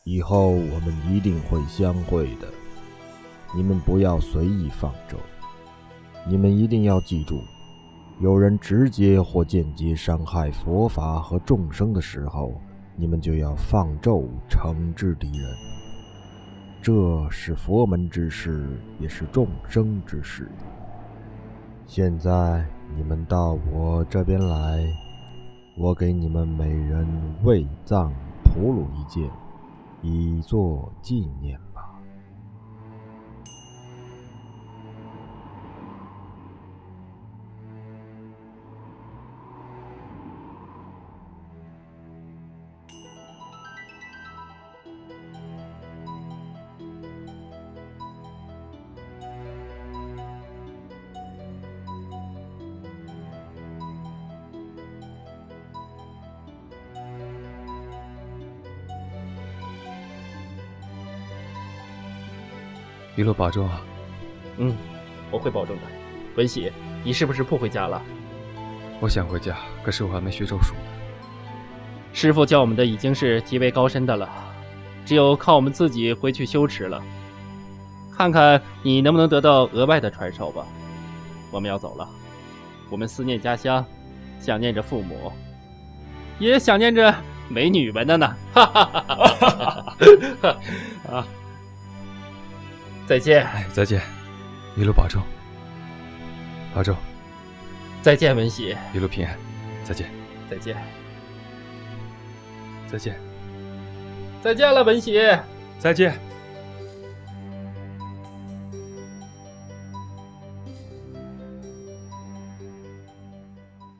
以后我们一定会相会的。你们不要随意放咒，你们一定要记住，有人直接或间接伤害佛法和众生的时候，你们就要放咒惩治敌人。这是佛门之事，也是众生之事。现在你们到我这边来，我给你们每人卫藏普鲁一件，以作纪念吧。一路保重啊。我会保重的。文喜，你是不是不回家了？我想回家，可是我还没学咒术呢。师父教我们的已经是极为高深的了，只有靠我们自己回去修持了。看看你能不能得到额外的传授吧。我们要走了，我们思念家乡，想念着父母，也想念着美女们的呢。哈哈哈哈啊！再见。再见，一路保重，保重。再见，文喜。一路平安，再见。再见。再见。再见了，文喜。再见。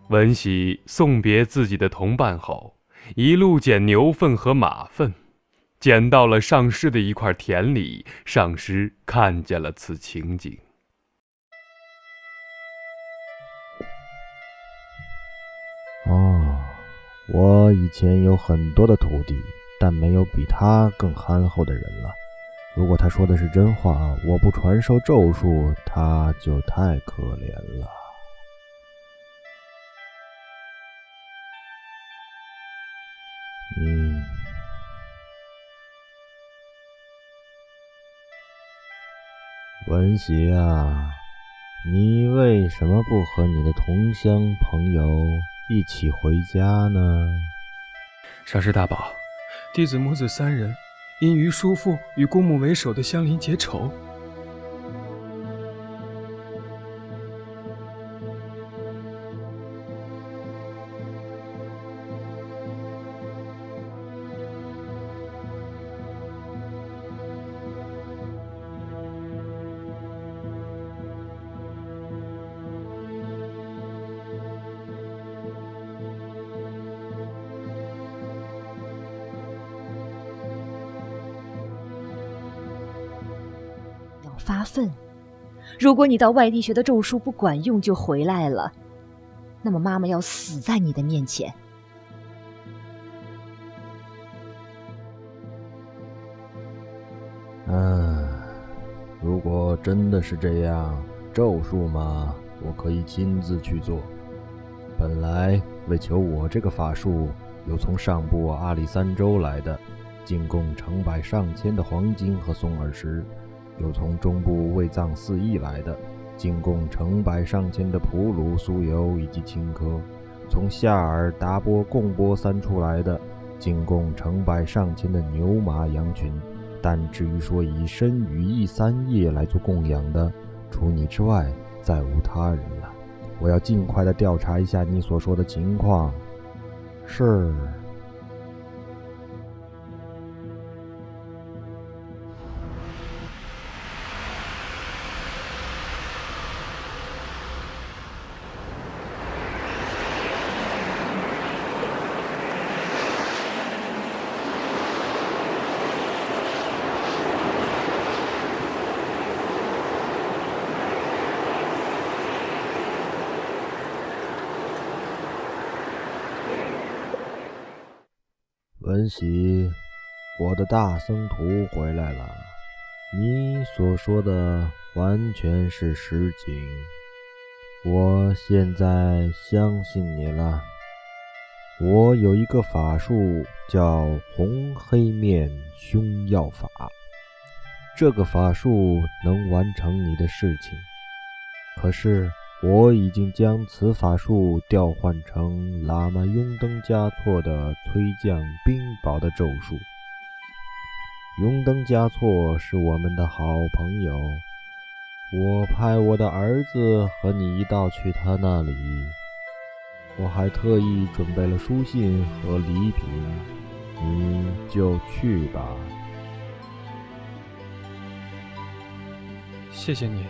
文喜送别自己的同伴后，一路捡牛粪和马粪，捡到了上师的一块田里。上师看见了此情景。我以前有很多的徒弟，但没有比他更憨厚的人了。如果他说的是真话，我不传授咒术，他就太可怜了。文喜啊，你为什么不和你的同乡朋友一起回家呢？上师大宝，弟子母子三人因与叔父与姑母为首的乡邻结仇。发愤，如果你到外地学的咒术不管用就回来了，那么妈妈要死在你的面前。如果真的是这样，咒术嘛，我可以亲自去做。本来为求我这个法术，有从上部阿里三州来的，进贡成百上千的黄金和松耳石，有从中部卫藏4邑来的，进贡成百上千的普鲁酥油以及青稞，从夏尔达波贡波三处来的，进贡成百上千的牛马羊群。但至于说以身语意3业来做供养的，除你之外再无他人了。我要尽快地调查一下你所说的情况。是。文喜，我的大僧徒回来了，你所说的完全是实情，我现在相信你了。我有一个法术叫红黑面凶药法，这个法术能完成你的事情。可是我已经将此法术调换成喇嘛雍登嘉措的催降冰雹的咒术。雍登嘉措是我们的好朋友，我派我的儿子和你一道去他那里。我还特意准备了书信和礼品，你就去吧。谢谢你。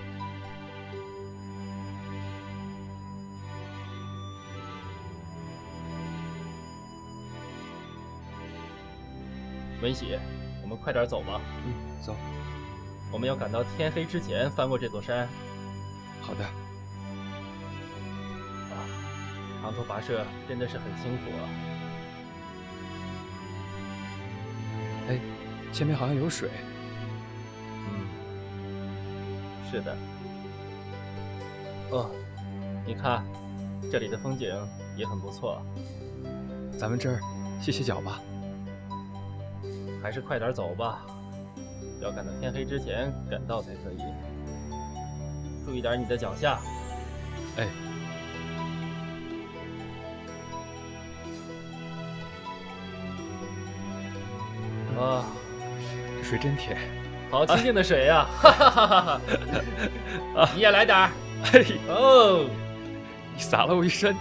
文喜，我们快点走吧。走。我们要赶到天黑之前翻过这座山。好的。长途跋涉真的是很辛苦啊。哎，前面好像有水。是的。哦，你看，这里的风景也很不错。咱们这儿歇歇脚吧。还是快点走吧，要赶到天黑之前赶到才可以。注意点你的脚下。哎。啊，这水真甜，好清静的水呀！哈哈哈哈哈！你也来点儿。嘿，哦，你洒了我一身。